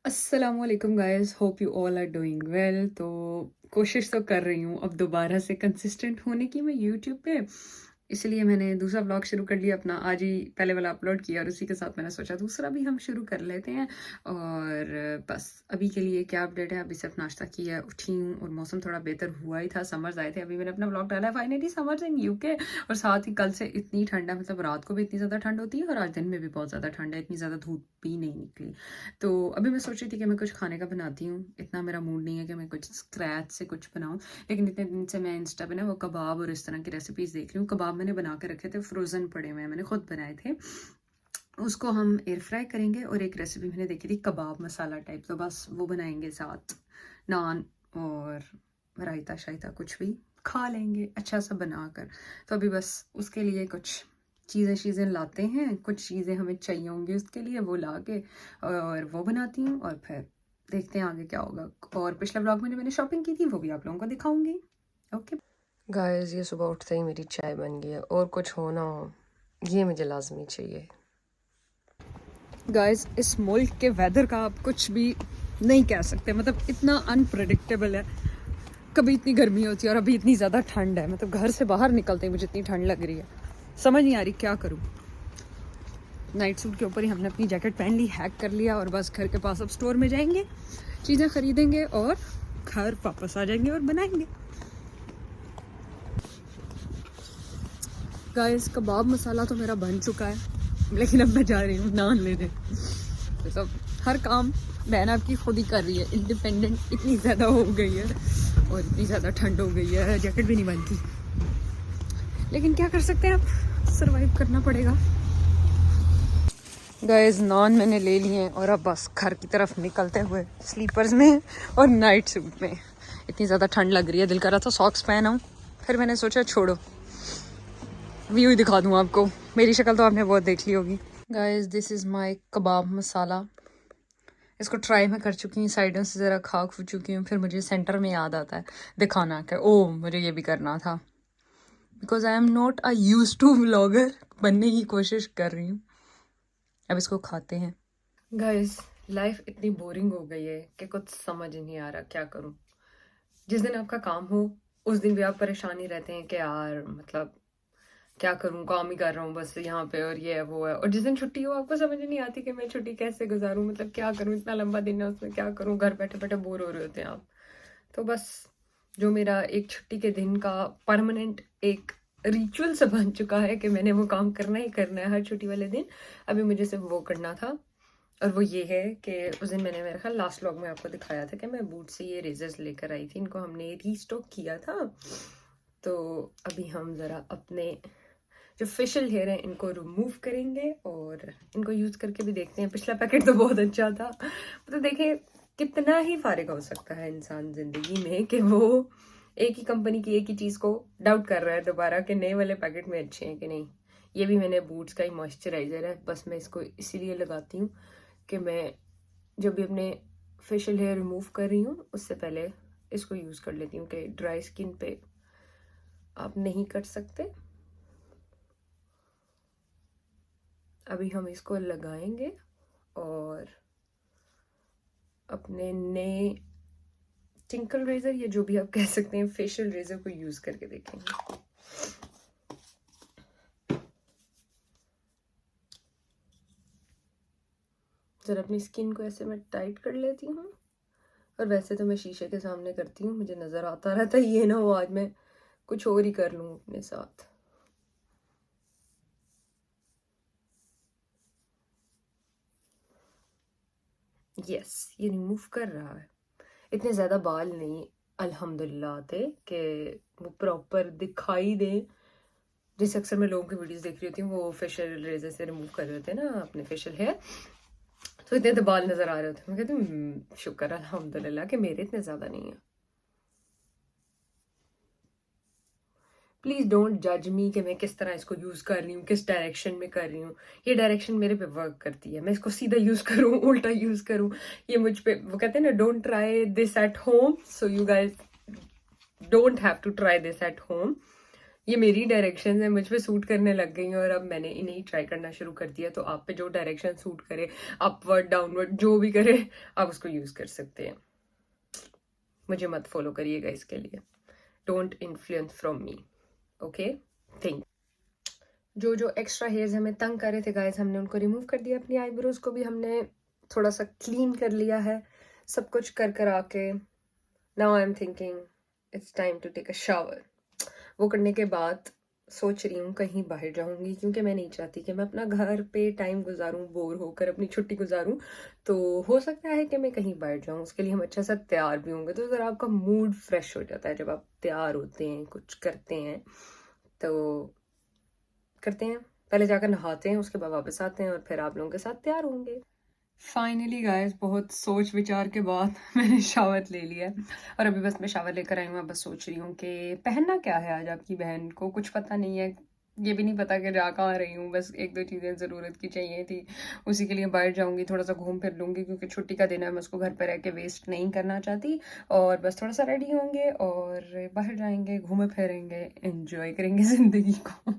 अस्सलामुअलैकुम guys, hope you all are doing well. तो कोशिश तो कर रही हूँ अब दोबारा से कंसिस्टेंट होने की मैं यूट्यूब पे। इसलिए मैंने दूसरा व्लॉग शुरू कर लिया अपना। आज ही पहले वाला अपलोड किया और उसी के साथ मैंने सोचा दूसरा भी हम शुरू कर लेते हैं। और बस अभी के लिए क्या अपडेट है, अभी सिर्फ नाश्ता किया, उठी हूँ और मौसम थोड़ा बेहतर हुआ ही था। समर्स आए थे, अभी मैंने अपना व्लॉग डाला है। Finally summers in UK. और साथ ही कल से इतनी ठंड है, मतलब रात को भी इतनी ज़्यादा ठंड होती है और आज दिन में भी बहुत ज़्यादा ठंड है। इतनी ज़्यादा धूप भी नहीं निकली। तो अभी मैं सोच रही थी कि मैं कुछ खाने का बनाती हूँ। इतना मेरा मूड नहीं है कि मैं कुछ स्क्रैच से कुछ बनाऊँ। लेकिन इतने दिन से मैं इंस्टा पे ना वो कबाब और इस तरह की रेसिपीज़ देख रही हूँ। कबाब मैंने बना के रखे थे, फ्रोज़न पड़े हुए हैं, मैंने खुद बनाए थे। उसको हम एयर फ्राई करेंगे। और एक रेसिपी मैंने देखी थी कबाब मसाला टाइप, तो बस वो बनाएंगे, साथ नान और रायता शायता कुछ भी खा लेंगे अच्छा सा बनाकर। तो अभी बस उसके लिए कुछ चीज़ें लाते हैं, कुछ चीज़ें हमें चाहिए होंगी उसके लिए, वो ला के और वो बनाती हूँ। और फिर देखते हैं आगे क्या होगा। और पिछला ब्लॉग में मैंने शॉपिंग की थी, वो भी आप लोगों को दिखाऊंगी। ओके गाइस, ये सुबह उठते ही मेरी चाय बन गई है और कुछ हो ना हो ये मुझे लाजमी चाहिए। गाइस, इस मुल्क के वेदर का आप कुछ भी नहीं कह सकते, मतलब इतना अनप्रडिक्टेबल है। कभी इतनी गर्मी होती है और अभी इतनी ज़्यादा ठंड है। मतलब घर से बाहर निकलते ही मुझे इतनी ठंड लग रही है, समझ नहीं आ रही क्या करूँ। नाइट सूट के ऊपर ही हमने अपनी जैकेट पहन ली, हैक कर लिया और बस घर के पास अब स्टोर में जाएंगे, चीज़ें खरीदेंगे और घर वापस आ जाएंगे और बनाएंगे। गाइस, कबाब मसाला तो मेरा बन चुका है, लेकिन अब मैं जा रही हूँ नान लेने। तो सब हर काम बहन आपकी खुद ही कर रही है, इंडिपेंडेंट इतनी ज़्यादा हो गई है और इतनी ज़्यादा ठंड हो गई है, जैकेट भी नहीं बनती। लेकिन क्या कर सकते हैं, आप सरवाइव करना पड़ेगा। गाइस, नान मैंने ले लिए हैं और अब बस घर की तरफ निकलते हुए स्लीपर्स में और नाइट सूट में। इतनी ज़्यादा ठंड लग रही है, दिल कर रहा था सॉक्स पहनाऊँ, फिर मैंने सोचा छोड़ो, व्यू ही दिखा दूँ आपको। मेरी शक्ल तो आपने बहुत देख ली होगी। गाइस, दिस इज़ माय कबाब मसाला। इसको ट्राई मैं कर चुकी हूँ, साइडों से ज़रा खा खू चुकी हूँ, फिर मुझे सेंटर में याद आता है दिखाना कि ओ मुझे ये भी करना था। Because I am not a use to vlogger, बनने की कोशिश कर रही हूँ। अब इसको खाते हैं। गाइस, लाइफ इतनी बोरिंग हो गई है कि कुछ समझ ही नहीं आ रहा क्या करूँ। जिस दिन आपका काम हो उस दिन भी आप परेशान ही रहते हैं कि यार मतलब क्या करूँ, काम ही कर रहा हूँ बस यहाँ पे, और ये है वो है। और जिस दिन छुट्टी हो आपको समझ नहीं आती कि मैं छुट्टी कैसे गुजारूँ, मतलब क्या करूँ, इतना लंबा दिन है उसमें क्या करूँ, घर बैठे बैठे बोर हो रहे होते हैं आप। तो बस जो मेरा एक छुट्टी के दिन का परमानेंट एक रिचुअल सा बन चुका है कि मैंने वो काम करना ही करना है हर छुट्टी वाले दिन। अभी मुझे सिर्फ वो करना था, और वो ये है कि उस दिन मैंने, मेरे ख्याल लास्ट व्लॉग में आपको दिखाया था कि मैं बूट से ये रेजर्स लेकर आई थी। इनको हमने रीस्टॉक किया था। तो अभी हम ज़रा अपने जो फेशियल हेयर है इनको रिमूव करेंगे और इनको यूज़ करके भी देखते हैं। पिछला पैकेट तो बहुत अच्छा था। तो देखिए कितना ही फारिग हो सकता है इंसान ज़िंदगी में कि वो एक ही कंपनी की एक ही चीज़ को डाउट कर रहा है दोबारा कि नए वाले पैकेट में अच्छे हैं कि नहीं। ये भी मैंने बूट्स का ही मॉइस्चराइज़र है, बस मैं इसको इसीलिए लगाती हूँ कि मैं जब भी अपने फेशियल हेयर रिमूव कर रही हूँ उससे पहले इसको यूज़ कर लेती हूँ कि ड्राई स्किन पे आप नहीं कर सकते। अभी हम इसको लगाएंगे और अपने नए टिंकल रेजर या जो भी आप कह सकते हैं फेशियल रेजर को यूज करके देखेंगे। जरा अपनी स्किन को ऐसे मैं टाइट कर लेती हूँ। और वैसे तो मैं शीशे के सामने करती हूँ, मुझे नजर आता रहता है, ये ना हो आज मैं कुछ और ही कर लूँ अपने साथ। यस, ये रिमूव कर रहा है। इतने ज़्यादा बाल नहीं अल्हम्दुलिल्लाह आते कि वो प्रॉपर दिखाई दे। जैसे अक्सर मैं लोगों की वीडियोस देख रही होती हूँ, वो फेशियल रेजर से रिमूव कर रहे होते हैं ना अपने फेशियल हेयर, तो इतने तो बाल नज़र आ रहे होते हैं। मैं कहती हूँ शुक्र अल्हम्दुलिल्लाह कि मेरे इतने ज़्यादा नहीं है। प्लीज़ डोंट जज मी कि मैं किस तरह इसको यूज़ कर रही हूँ, किस डायरेक्शन में कर रही हूँ। ये डायरेक्शन मेरे पे वर्क करती है। मैं इसको सीधा यूज़ करूँ, उल्टा यूज़ करूँ, ये मुझ पे, वो कहते हैं ना don't try this at home, so you guys don't have to try this at home. ये मेरी डायरेक्शंस हैं, मुझ पे सूट करने लग गई हैं और अब मैंने इन्हें ट्राई करना शुरू कर दिया। तो आप पे जो डायरेक्शन सूट करे, अपवर्ड डाउनवर्ड जो भी करे, आप उसको यूज कर सकते हैं। मुझे मत फॉलो करिएगा इसके लिए। Don't influence from me, okay? Think जो जो एक्स्ट्रा हेयर्स हमें तंग कर रहे थे गाइस, हमने उनको रिमूव कर दिया। अपनी आईब्रोज को भी हमने थोड़ा सा क्लीन कर लिया है, सब कुछ कर आके now I am thinking it's time to take a shower. वो करने के बाद सोच रही हूँ कहीं बाहर जाऊंगी, क्योंकि मैं नहीं चाहती कि मैं अपना घर पे टाइम गुजारूं, बोर होकर अपनी छुट्टी गुजारूं। तो हो सकता है कि मैं कहीं बाहर जाऊं, उसके लिए हम अच्छा सा तैयार भी होंगे। तो ज़रा आपका मूड फ्रेश हो जाता है जब आप तैयार होते हैं, कुछ करते हैं। तो करते हैं, पहले जाकर नहाते हैं, उसके बाद वापस आते हैं और फिर आप लोगों के साथ तैयार होंगे। फाइनली गाइस, बहुत सोच विचार के बाद मैंने शावर ले लिया है और अभी बस मैं शावर लेकर आई हूँ। मैं बस सोच रही हूँ कि पहनना क्या है आज। आपकी बहन को कुछ पता नहीं है, ये भी नहीं पता कि जा कहाँ रही हूँ। बस एक दो चीज़ें ज़रूरत की चाहिए थी, उसी के लिए बाहर जाऊँगी, थोड़ा सा घूम फिर लूँगी, क्योंकि छुट्टी का दिन है। मैं उसको घर पर रह के वेस्ट नहीं करना चाहती। और बस थोड़ा सा रेडी होंगे और बाहर जाएंगे, घूमे फिरेंगे, एंजॉय करेंगे ज़िंदगी को।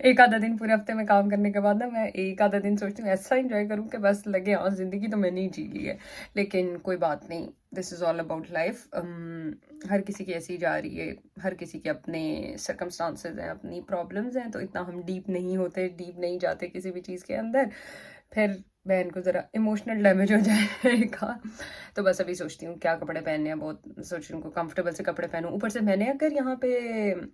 एक आधा दिन पूरे हफ्ते में काम करने के बाद ना, मैं एक आधा दिन सोचती हूँ ऐसा एंजॉय करूँ कि बस लगे हाँ जिंदगी तो मैंने ही जी ली है। लेकिन कोई बात नहीं, this is all about life. हर किसी की ऐसी जा रही है, हर किसी के अपने सर्कमस्टांसेस हैं, अपनी प्रॉब्लम्स हैं। तो इतना हम डीप नहीं होते, डीप नहीं जाते किसी भी चीज़ के अंदर, फिर बहन को ज़रा इमोशनल डैमेज हो जाएगा। तो बस अभी सोचती हूँ क्या कपड़े पहनने हैं, बहुत सोच रही हूँ कंफर्टेबल से कपड़े पहनूँ। ऊपर से मैंने अगर यहाँ पे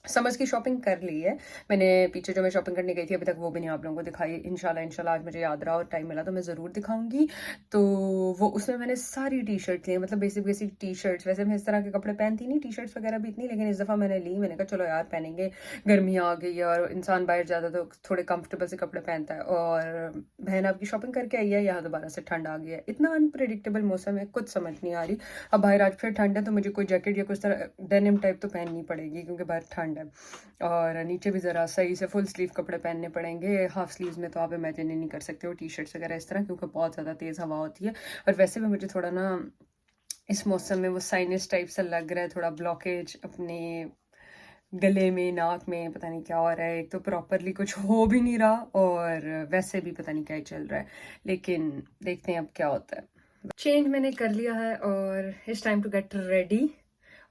समर्स की शॉपिंग कर ली है। मैंने पीछे जो मैं शॉपिंग करने गई थी अभी तक वो भी नहीं आप लोगों को दिखाई। इंशाल्लाह आज मुझे याद रहा और टाइम मिला तो मैं ज़रूर दिखाऊंगी। तो वो उसमें मैंने सारी टी शर्ट ली, मतलब बेसिक बेसिक टी शर्ट्स। वैसे मैं इस तरह के कपड़े पहनती नहीं, टी शर्ट्स वगैरह भी इतनी, लेकिन इस दफ़ा मैंने ली। मैंने कहा चलो यार पहनेंगे, गर्मी आ गई है और इंसान बाहर ज़्यादा तो थोड़े कंफर्टेबल से कपड़े पहनता है। और बहन आपकी शॉपिंग करके आई है, यहाँ दोबारा से ठंड आ गई है। इतना अनप्रेडिक्टेबल मौसम है, कुछ समझ नहीं आ रही। अब बाहर आज फिर ठंड है तो मुझे कोई जैकेट या कुछ तरह डेनिम टाइप तो पहननी पड़ेगी, क्योंकि बाहर ठंड है। और नीचे भी ज़रा सही से फुल स्लीव कपड़े पहनने पड़ेंगे। हाफ स्लीव्स में तो आप इमेजिन ही नहीं कर सकते हो टी शर्ट्स वगैरह इस तरह, क्योंकि बहुत ज़्यादा तेज़ हवा होती है। और वैसे भी मुझे थोड़ा ना इस मौसम में वो साइनस टाइप सा लग रहा है, थोड़ा ब्लॉकेज अपने गले में, नाक में, पता नहीं क्या हो रहा है। एक तो प्रॉपरली कुछ हो भी नहीं रहा और वैसे भी पता नहीं क्या ही चल रहा है। लेकिन देखते हैं अब क्या होता है। चेंज मैंने कर लिया है और it's time to get ready.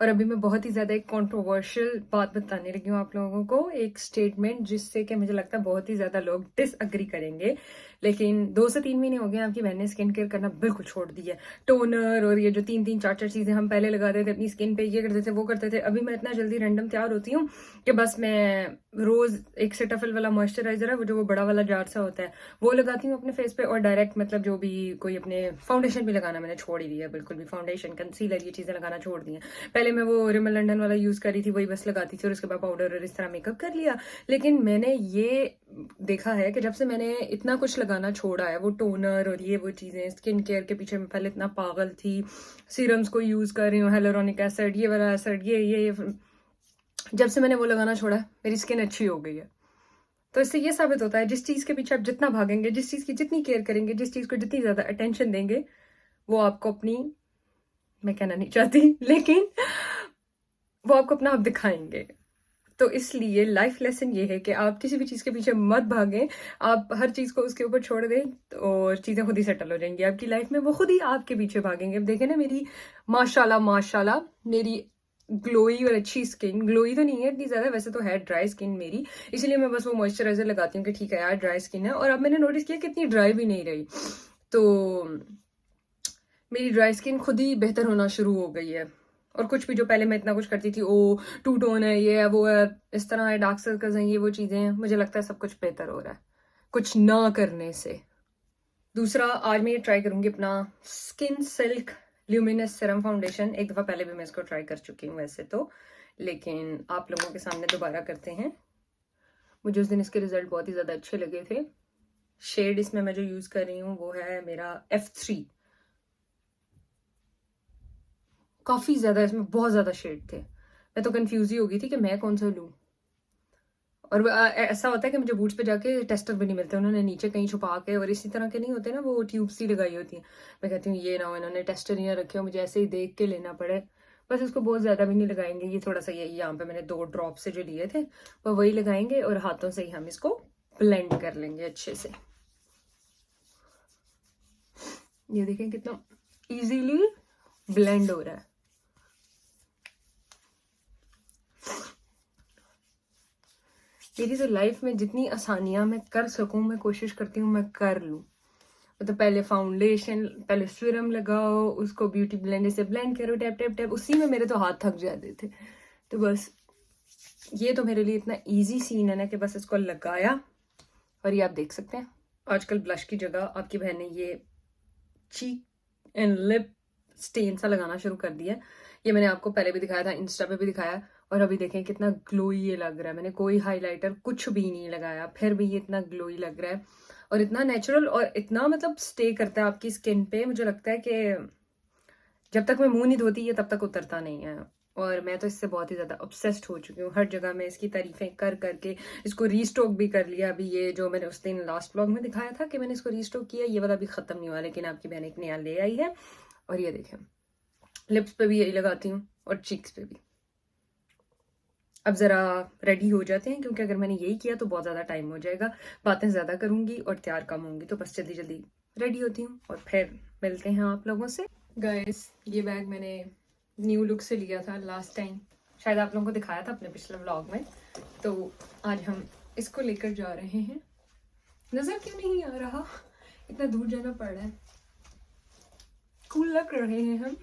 और अभी मैं बहुत ही ज़्यादा एक कंट्रोवर्शियल बात बताने लगी हूँ आप लोगों को, एक स्टेटमेंट जिससे कि मुझे लगता है बहुत ही ज़्यादा लोग डिसअग्री करेंगे। लेकिन 2 से 3 महीने हो गए आपकी बहन ने स्किन केयर करना बिल्कुल छोड़ दी है। टोनर और ये जो 3-4 चीज़ें हम पहले लगाते थे अपनी स्किन पे, ये करते थे वो करते थे। अभी मैं इतना जल्दी रैंडम तैयार होती हूँ कि बस मैं रोज़ एक सेटाफिल वाला मॉइस्चराइजर है, वो जो वो बड़ा वाला जार सा होता है, वो लगाती हूँ अपने फेस पे। और डायरेक्ट मतलब जो भी कोई अपने फाउंडेशन भी लगाना मैंने छोड़ ही दिया है, बिल्कुल भी फाउंडेशन, कंसीलर, ये चीज़ें लगाना छोड़ दी हैं। पहले मैं वो रिमल लंडन वाला यूज़ करी थी, वही बस लगाती थी और उसके बाद पाउडर और इस तरह मेकअप कर लिया। लेकिन मैंने ये देखा है कि जब से मैंने इतना कुछ लगाना छोड़ा है, वो टोनर और ये वो चीज़ें, स्किन केयर के पीछे मैं पहले इतना पागल थी, सीरम्स को यूज़ कर रही हूँ, हेलोरोनिक एसिड, ये वाला एसिड, ये जब से मैंने वो लगाना छोड़ा है मेरी स्किन अच्छी हो गई है। तो इससे ये साबित होता है जिस चीज़ के पीछे आप जितना भागेंगे, जिस चीज़ की जितनी केयर करेंगे, जिस चीज़ को जितनी ज़्यादा अटेंशन देंगे, वो आपको अपनी, मैं कहना नहीं चाहती लेकिन वो आपको अपना आप दिखाएंगे। तो इसलिए लाइफ लेसन ये है कि आप किसी भी चीज़ के पीछे मत भागें, आप हर चीज़ को उसके ऊपर छोड़ दें और चीज़ें खुद ही सेटल हो जाएंगी आपकी लाइफ में। वो खुद ही आपके पीछे भागेंगे। अब देखें ना मेरी माशाल्लाह माशाल्लाह मेरी ग्लोई और अच्छी स्किन, ग्लोई तो नहीं है इतनी ज़्यादा, वैसे तो है ड्राई स्किन मेरी, इसलिए मैं बस वो मॉइस्चराइजर लगाती हूँ कि ठीक है यार ड्राई स्किन है। और अब मैंने नोटिस किया कितनी ड्राई भी नहीं रही, तो मेरी ड्राई स्किन खुद ही बेहतर होना शुरू हो गई है। और कुछ भी जो पहले मैं इतना कुछ करती थी, ओ टू टोन है, ये है, वो है, इस तरह है, डार्क सर्कल्स हैं, ये वो चीज़ें हैं, मुझे लगता है सब कुछ बेहतर हो रहा है कुछ ना करने से। दूसरा, आज मैं ये ट्राई करूँगी अपना skin silk luminous serum foundation. एक दफ़ा पहले भी मैं इसको ट्राई कर चुकी हूँ वैसे तो, लेकिन आप लोगों के सामने दोबारा करते हैं। मुझे उस दिन इसके रिजल्ट बहुत ही ज़्यादा अच्छे लगे थे। शेड इसमें मैं जो यूज़ कर रही हूँ वो है मेरा F3। काफ़ी ज़्यादा, इसमें बहुत ज़्यादा शेड थे, मैं तो कंफ्यूज ही हो गई थी कि मैं कौन सा लूँ। और ऐसा होता है कि मुझे बूट्स पे जाके टेस्टर भी नहीं मिलते, उन्होंने नीचे कहीं छुपा के, और इसी तरह के नहीं होते ना वो ट्यूब्स सी लगाई होती हैं। मैं कहती हूँ ये ना हो इन्होंने टेस्टर ही ना रखे हो, मुझे ऐसे ही देख के लेना पड़े। बस इसको बहुत ज़्यादा भी नहीं लगाएंगे, ये थोड़ा सा, ये यहाँ पे मैंने 2 ड्रॉप से जो लिए थे वो वही लगाएंगे और हाथों से ही हम इसको ब्लेंड कर लेंगे अच्छे से। ये देखें कितना इजीली ब्लेंड हो रहा है। मेरी तो लाइफ में जितनी आसानियां मैं कर सकूं मैं कोशिश करती हूँ मैं कर लूं। मतलब पहले फाउंडेशन, पहले सीरम लगाओ, उसको ब्यूटी ब्लेंडर से ब्लेंड करो, टैप टैप टैप, उसी में मेरे तो हाथ थक जाते थे। तो बस ये तो मेरे लिए इतना इजी सीन है ना कि बस इसको लगाया और ये आप देख सकते हैं। आजकल ब्लश की जगह आपकी बहन ने ये चीक एंड लिप स्टेन सा लगाना शुरू कर दिया है। ये मैंने आपको पहले भी दिखाया था, इंस्टा पे भी दिखाया, और अभी देखें कितना ग्लोई ये लग रहा है। मैंने कोई हाइलाइटर कुछ भी नहीं लगाया, फिर भी ये इतना ग्लोई लग रहा है और इतना नेचुरल और इतना मतलब स्टे करता है आपकी स्किन पे। मुझे लगता है कि जब तक मैं मुंह नहीं धोती ये तब तक उतरता नहीं है। और मैं तो इससे बहुत ही ज़्यादा ऑब्सेस्ड हो चुकी हूँ। हर जगह मैं इसकी तारीफें कर करके इसको रीस्टॉक भी कर लिया। अभी ये जो मैंने उस दिन लास्ट व्लॉग में दिखाया था कि मैंने इसको रीस्टॉक किया, ये वाला भी ख़त्म नहीं हुआ, लेकिन आपकी बहन एक नया ले आई है। और ये देखें, लिप्स पे भी यही लगाती हूँ और चीक्स पे भी। अब ज़रा रेडी हो जाते हैं, क्योंकि अगर मैंने यही किया तो बहुत ज़्यादा टाइम हो जाएगा, बातें ज़्यादा करूँगी और तैयार कम होंगी। तो बस जल्दी जल्दी रेडी होती हूँ और फिर मिलते हैं आप लोगों से। गाइस, ये बैग मैंने न्यू लुक से लिया था लास्ट टाइम, शायद आप लोगों को दिखाया था अपने पिछले व्लॉग में। तो आज हम इसको लेकर जा रहे हैं। नज़र क्यों नहीं आ रहा, इतना दूर जाना पड़ रहा है। कूल लग रहे हैं हम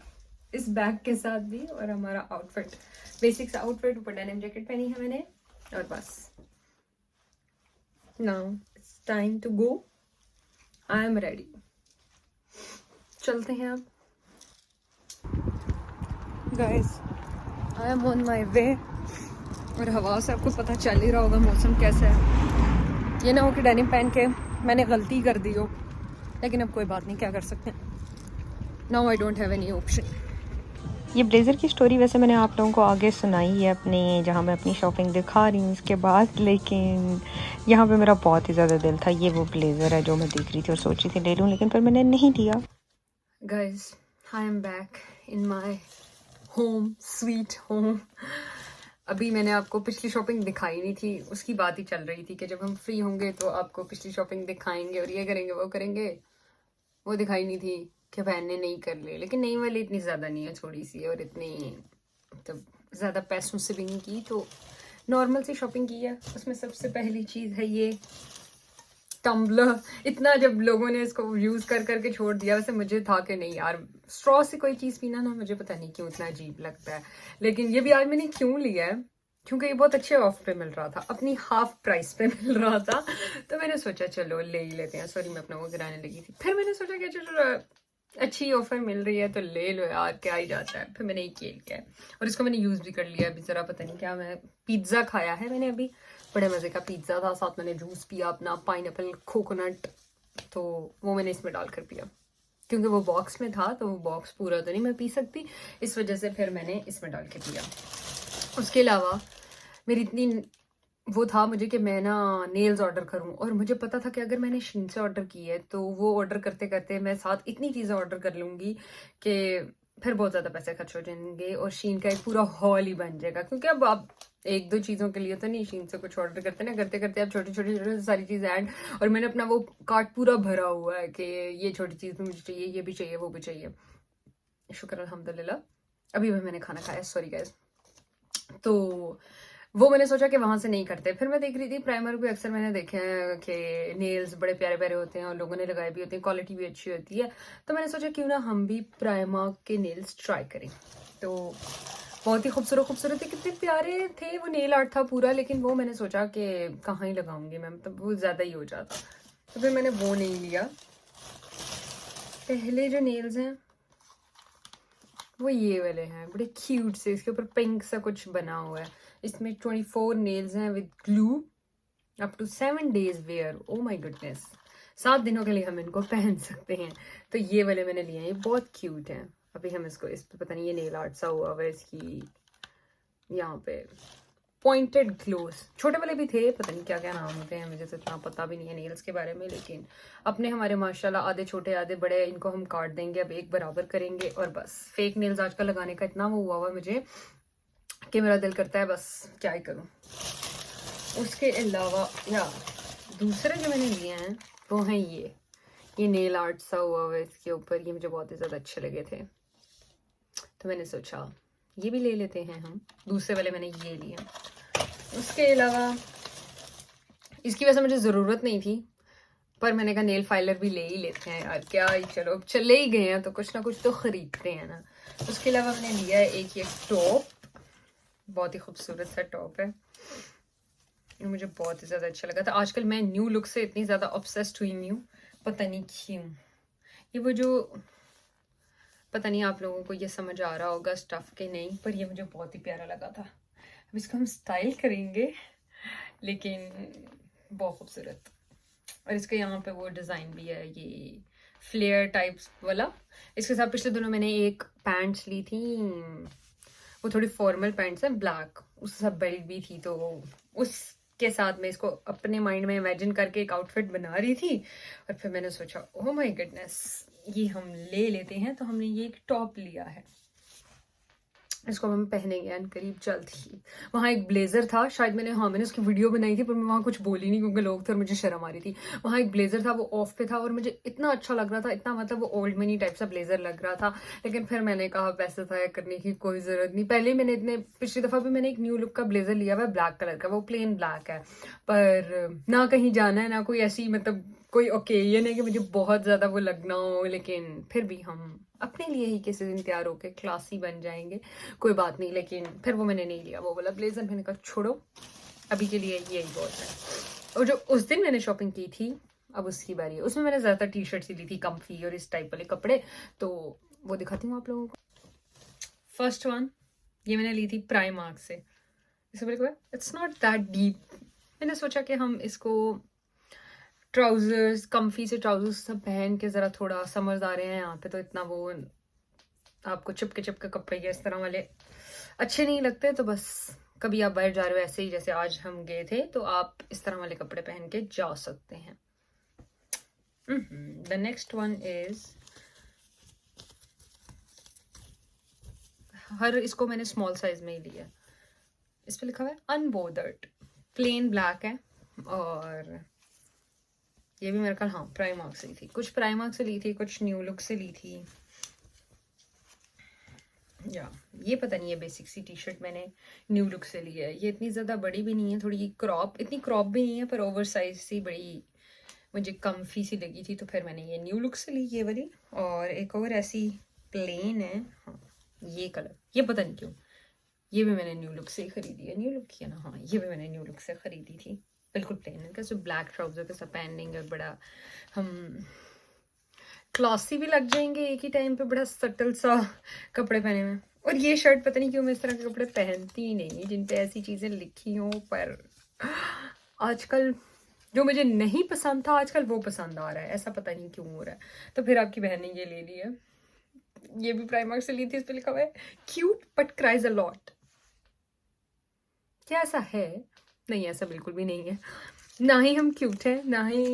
इस बैग के साथ भी। और हमारा आउटफिट बेसिक सा आउटफिट, ऊपर डेनिम जैकेट पहनी है मैंने और बस। Now it's time to go, I am ready. चलते हैं अब। Guys, I am on my way. और हवा से आपको पता चल ही रहा होगा मौसम कैसा है। ये ना हो कि डेनिम पहन के मैंने गलती कर दी हो, लेकिन अब कोई बात नहीं, क्या कर सकते हैं। Now I don't have any option. ये ब्लेज़र की स्टोरी वैसे मैंने आप लोगों को आगे सुनाई है अपने, जहाँ मैं अपनी शॉपिंग दिखा रही हूँ उसके बाद, लेकिन यहाँ पे मेरा बहुत ही ज़्यादा दिल था। ये वो ब्लेज़र है जो मैं देख रही थी और सोच रही थी ले लूँ, लेकिन फिर मैंने नहीं लिया। Guys, I am back in my home, sweet home. अभी मैंने आपको पिछली शॉपिंग दिखाई नहीं थी, उसकी बात ही चल रही थी कि जब हम फ्री होंगे तो आपको पिछली शॉपिंग दिखाएंगे और ये करेंगे वो करेंगे। वो दिखाई नहीं थी कि बहन ने नहीं कर ली, लेकिन नहीं वाली इतनी ज़्यादा नहीं है, थोड़ी सी, और इतनी मतलब ज़्यादा पैसों से भी नहीं की, तो नॉर्मल सी शॉपिंग की है। उसमें सबसे पहली चीज़ है ये टम्बलर। इतना जब लोगों ने इसको यूज़ कर करके छोड़ दिया, वैसे मुझे था कि नहीं यार, स्ट्रॉ से कोई चीज़ पीना ना मुझे पता नहीं क्यों इतना अजीब लगता है। लेकिन ये भी आज मैंने क्यों लिया है, क्योंकि ये बहुत अच्छे ऑफ पे मिल रहा था, अपनी हाफ प्राइस पे मिल रहा था। तो मैंने सोचा चलो ले ही लेते हैं। सॉरी, मैं अपना वो गिराने लगी थी। फिर मैंने सोचा कि चलो अच्छी ऑफर मिल रही है तो ले लो यार, क्या ही जाता है। फिर मैंने ये किया है और इसको मैंने यूज़ भी कर लिया। अभी ज़रा पता नहीं क्या, मैं पिज़्ज़ा खाया है मैंने अभी, बड़े मज़े का पिज़्ज़ा था, साथ मैंने जूस पिया अपना पाइनएप्पल कोकोनट, तो वो मैंने इसमें डाल कर पिया। क्योंकि वो बॉक्स में था तो वो बॉक्स पूरा तो नहीं मैं पी सकती, इस वजह से फिर मैंने इसमें डाल के पिया। उसके अलावा मेरी इतनी वो था मुझे कि मैं ना नेल्स ऑर्डर करूं, और मुझे पता था कि अगर मैंने शीन से ऑर्डर की है तो वो ऑर्डर करते करते मैं साथ इतनी चीज़ें ऑर्डर कर लूँगी कि फिर बहुत ज़्यादा पैसे खर्च हो जाएंगे और शीन का एक पूरा हॉल ही बन जाएगा। क्योंकि अब आप एक दो चीज़ों के लिए तो नहीं शीन से कुछ ऑर्डर करते ना, करते करते आप छोटी छोटी सारी चीज़ें ऐड, और मैंने अपना वो कार्ट पूरा भरा हुआ है कि ये छोटी चीज़ भी मुझे चाहिए, ये भी चाहिए, वो भी चाहिए। शुक्र अल्हम्दुलिल्लाह। अभी भी मैंने खाना खाया, सॉरी गाइस। तो वो मैंने सोचा कि वहां से नहीं करते। फिर मैं देख रही थी प्राइमर भी, अक्सर मैंने देखे हैं कि नेल्स बड़े प्यारे प्यारे होते हैं और लोगों ने लगाए भी होते हैं, क्वालिटी भी अच्छी होती है। तो मैंने सोचा क्यों ना हम भी प्राइमर के नेल्स ट्राई करें। तो बहुत ही खूबसूरत खूबसूरत थे, कितने प्यारे थे। वो नेल आर्ट था पूरा, लेकिन वो मैंने सोचा कि कहाँ ही लगाऊंगी मैं, मतलब वो ज़्यादा ही हो जाता, तो फिर मैंने वो नहीं लिया। पहले जो नेल्स हैं वो ये वाले हैं, बड़े क्यूट से, इसके ऊपर पिंक सा कुछ बना हुआ है। इसमें 24 नेल्स हैं with glue, up to 7 days wear. Oh my goodness, 7 दिनों के लिए हम इनको पहन सकते हैं। तो ये वाले मैंने लिए हैं, ये बहुत क्यूट हैं। अभी हम इसको, इस पे पता नहीं ये नेल आर्ट सा हुआ है इसकी यहाँ पे पॉइंटेड ग्लोज, छोटे वाले भी थे, पता नहीं क्या क्या नाम होते हैं, मुझे तो इतना पता भी नहीं है नेल्स के बारे में, लेकिन अपने हमारे माशाल्लाह आधे छोटे आधे बड़े, इनको हम काट देंगे, अब एक बराबर करेंगे और बस। फेक नेल्स आजकल लगाने का इतना वो हुआ मुझे कि मेरा दिल करता है बस क्या ही करूँ। उसके अलावा या दूसरे जो मैंने लिए हैं वो हैं ये नेल आर्ट सा हुआ हुआ है इसके ऊपर, ये मुझे बहुत ही ज़्यादा अच्छे लगे थे, तो मैंने सोचा ये भी ले लेते हैं हम। दूसरे वाले मैंने ये लिए। उसके अलावा इसकी वैसे मुझे ज़रूरत नहीं थी, पर मैंने कहा नेल फाइलर भी ले ही लेते हैं यार, क्या ही, चलो अब चले ही गए हैं तो कुछ ना कुछ तो ख़रीदते हैं ना। उसके अलावा मैंने लिया है एक ये टॉप, बहुत ही खूबसूरत सा टॉप है, मुझे बहुत ही ज़्यादा अच्छा लगा था। आजकल मैं न्यू लुक से इतनी ज़्यादा ऑब्सेस्ड हुई हूँ, पता नहीं क्यों। ये वो जो, पता नहीं आप लोगों को ये समझ आ रहा होगा स्टफ के नहीं, पर ये मुझे बहुत ही प्यारा लगा था। अब इसको हम स्टाइल करेंगे, लेकिन बहुत खूबसूरत। और इसके यहाँ पे वो डिज़ाइन भी है, ये फ्लेयर टाइप्स वाला। इसके साथ पिछले दिनों मैंने एक पैंट्स ली थी, वो थोड़ी फॉर्मल पैंट्स हैं ब्लैक, उसके साथ बेल्ट भी थी, तो उसके साथ मैं इसको अपने माइंड में इमेजिन करके एक आउटफिट बना रही थी। और फिर मैंने सोचा ओह माय गुडनेस, ये हम ले लेते हैं, तो हमने ये एक टॉप लिया है, इसको हम पहनेंगे एंड करीब जल्द ही। वहाँ एक ब्लेजर था, शायद मैंने उसकी वीडियो बनाई थी, पर मैं वहाँ कुछ बोली नहीं क्योंकि लोग थे और मुझे शर्म आ रही थी। वहाँ एक ब्लेजर था, वो ऑफ पे था और मुझे इतना अच्छा लग रहा था, इतना मतलब वो ओल्ड मनी टाइप सा ब्लेजर लग रहा था, लेकिन फिर मैंने कहा पैसे तय करने की कोई ज़रूरत नहीं। पहले मैंने पिछली दफ़ा भी मैंने एक न्यू लुक का ब्लेजर लिया हुआ है ब्लैक कलर का, वो प्लेन ब्लैक है, पर ना कहीं जाना है ना कोई ऐसी मतलब कोई ओकेजन है कि मुझे बहुत ज़्यादा वो लगना हो, लेकिन फिर भी हम अपने लिए ही किसी दिन तैयार होके क्लासी बन जाएंगे, कोई बात नहीं। लेकिन फिर वो मैंने नहीं लिया, वो वाला ब्लेजर मैंने कहा छोड़ो, अभी के लिए यही बहुत है। और जो उस दिन मैंने शॉपिंग की थी, अब उसकी बारी है। उसमें मैंने ज़्यादातर टी शर्ट्स ही ली थी, कम्फी और इस टाइप वाले कपड़े, तो वो दिखाती हूँ आप लोगों को। फर्स्ट वन ये मैंने ली थी प्राइमार्क से, इट्स नॉट दैट डीप। मैंने सोचा कि हम इसको ट्राउजर्स, कम्फी से ट्राउजर्स सब पहन के ज़रा थोड़ा समर्स आ रहे हैं यहाँ पे, तो इतना वो आपको चिपके चिपके कपड़े या इस तरह वाले अच्छे नहीं लगते, तो बस कभी आप बाहर जा रहे हो ऐसे ही जैसे आज हम गए थे, तो आप इस तरह वाले कपड़े पहन के जा सकते हैं। द नेक्स्ट वन इज, इसको मैंने स्मॉल साइज में ही लिया, इस पे लिखा हुआ है अनबोदर्ड, प्लेन ब्लैक है, और ये भी मेरे ख्याल हाँ प्राइमार्क से ली थी, कुछ प्राइमार्क से ली थी, कुछ न्यू लुक से ली थी। या ये पता नहीं है, बेसिक सी टी शर्ट मैंने न्यू लुक से ली है, ये इतनी ज़्यादा बड़ी भी नहीं है, थोड़ी क्रॉप, इतनी क्रॉप भी नहीं है, पर ओवर साइज सी बड़ी मुझे कम्फी सी लगी थी, तो फिर मैंने ये न्यू लुक से ली ये वाली। और एक और ऐसी प्लेन है, हाँ ये कलर, ये पता नहीं क्यों, ये भी मैंने न्यू लुक से ही खरीदी है, न्यू लुक किया ना, हाँ ये भी मैंने न्यू लुक से खरीदी थी, बिल्कुल प्लेन है, कैसे ब्लैक ट्राउजर के साथ पहनेंगे और बड़ा हम क्लासी भी लग जाएंगे एक ही टाइम पे, बड़ा सटल सा कपड़े पहने में। और ये शर्ट पता नहीं क्यों मैं इस तरह के कपड़े पहनती ही नहीं जिन पे ऐसी चीज़ें लिखी हों, पर आजकल जो मुझे नहीं पसंद था आजकल वो पसंद आ रहा है, ऐसा पता नहीं क्यों हो रहा है। तो फिर आपकी बहन ने ये ले ली है, ये भी प्राइमार्क से ली थी, इस पे लिखा हुआ है cute but cries a lot. क्या ऐसा है? नहीं, ऐसा बिल्कुल भी नहीं है, ना ही हम क्यूट है ना ही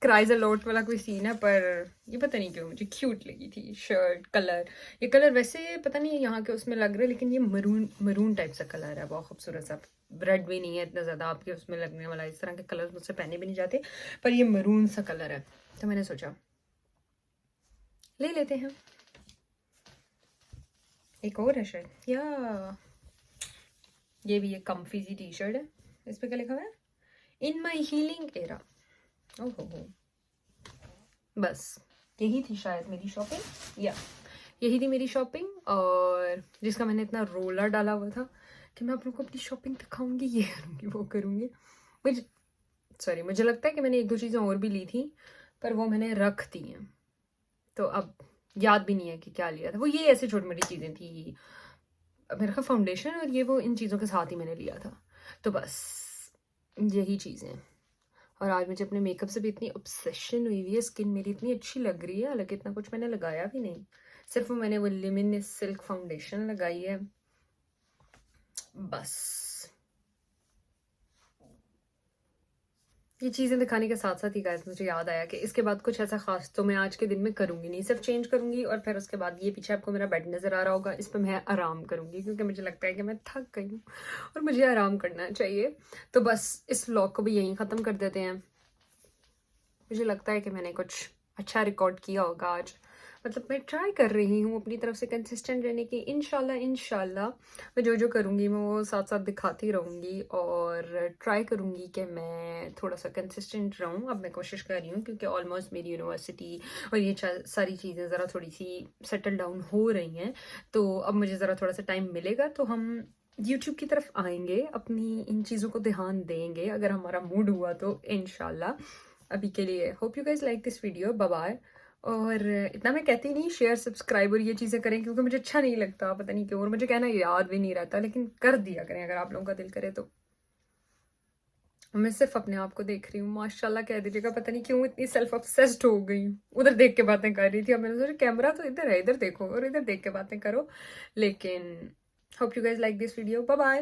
क्राइज अ लॉट वाला कोई सीन है, पर ये पता नहीं क्यों मुझे क्यूट लगी थी शर्ट। कलर, ये कलर वैसे पता नहीं यहाँ के उसमें लग रहा है, लेकिन ये मरून टाइप सा कलर है, बहुत खूबसूरत सा, रेड भी नहीं है इतना ज़्यादा आपके उसमें लगने वाला, इस तरह के कलर मुझसे पहने भी नहीं जाते, पर ये मरून सा कलर है, तो मैंने सोचा ले लेते हैं। एक और है शर्ट, या ये भी एक कम्फी सी टी शर्ट है, इस पर क्या लिखा हुआ है, इन माई हीलिंग एरा। ओहो, बस यही थी शायद मेरी शॉपिंग, या यही थी मेरी शॉपिंग, और जिसका मैंने इतना रोला डाला हुआ था कि मैं आप लोगों को अपनी शॉपिंग दिखाऊंगी, ये करूँगी वो करूँगी। मुझे लगता है कि मैंने एक दो चीज़ें और भी ली थी, पर वो मैंने रख दी हैं, तो अब याद भी नहीं है कि क्या लिया था। वो ये ऐसे छोटी मोटी चीज़ें थी, मेरे ख्याल फाउंडेशन और ये वो इन चीज़ों के साथ ही मैंने लिया था, तो बस यही चीज़ें। और आज मुझे अपने मेकअप से भी इतनी ऑब्सेशन हुई हुई है, स्किन मेरी इतनी अच्छी लग रही है, हालांकि इतना कुछ मैंने लगाया भी नहीं, सिर्फ मैंने वो लिमिनस सिल्क फाउंडेशन लगाई है बस। ये चीज़ें दिखाने के साथ साथ ही गाइस मुझे याद आया कि इसके बाद कुछ ऐसा खास तो मैं आज के दिन में करूंगी नहीं, सिर्फ चेंज करूंगी और फिर उसके बाद ये पीछे आपको मेरा बेड नजर आ रहा होगा, इस पर मैं आराम करूंगी क्योंकि मुझे लगता है कि मैं थक गई हूँ और मुझे आराम करना चाहिए। तो बस इस व्लॉग को भी यहीं ख़त्म कर देते हैं। मुझे लगता है कि मैंने कुछ अच्छा रिकॉर्ड किया होगा आज, मतलब मैं ट्राई कर रही हूँ अपनी तरफ से कंसिस्टेंट रहने की। इंशाल्लाह मैं जो जो करूँगी मैं वो साथ साथ दिखाती रहूँगी और ट्राई करूँगी कि मैं थोड़ा सा कंसिस्टेंट रहूँ। अब मैं कोशिश कर रही हूँ क्योंकि ऑलमोस्ट मेरी यूनिवर्सिटी और ये सारी चीज़ें ज़रा थोड़ी सी सेटल डाउन हो रही हैं, तो अब मुझे ज़रा थोड़ा सा टाइम मिलेगा तो हम यूट्यूब की तरफ आएंगे, अपनी इन चीज़ों को ध्यान देंगे अगर हमारा मूड हुआ तो इंशाल्लाह। अभी के लिए hope you guys like this video, bye bye. और इतना मैं कहती नहीं शेयर सब्सक्राइब और ये चीज़ें करें क्योंकि मुझे अच्छा नहीं लगता, पता नहीं क्यों, और मुझे कहना याद भी नहीं रहता, लेकिन कर दिया करें अगर आप लोगों का दिल करे तो। मैं सिर्फ अपने आप को देख रही हूँ, माशाल्लाह कह दीजिएगा, पता नहीं क्यों इतनी सेल्फ ऑब्सेस्ड हो गई हूँ। उधर देख के बातें कर रही थी, अब मैंने सोचा कैमरा तो इधर है, इधर देखो और इधर देख के बातें करो। लेकिन hope you guys like this video, bye bye.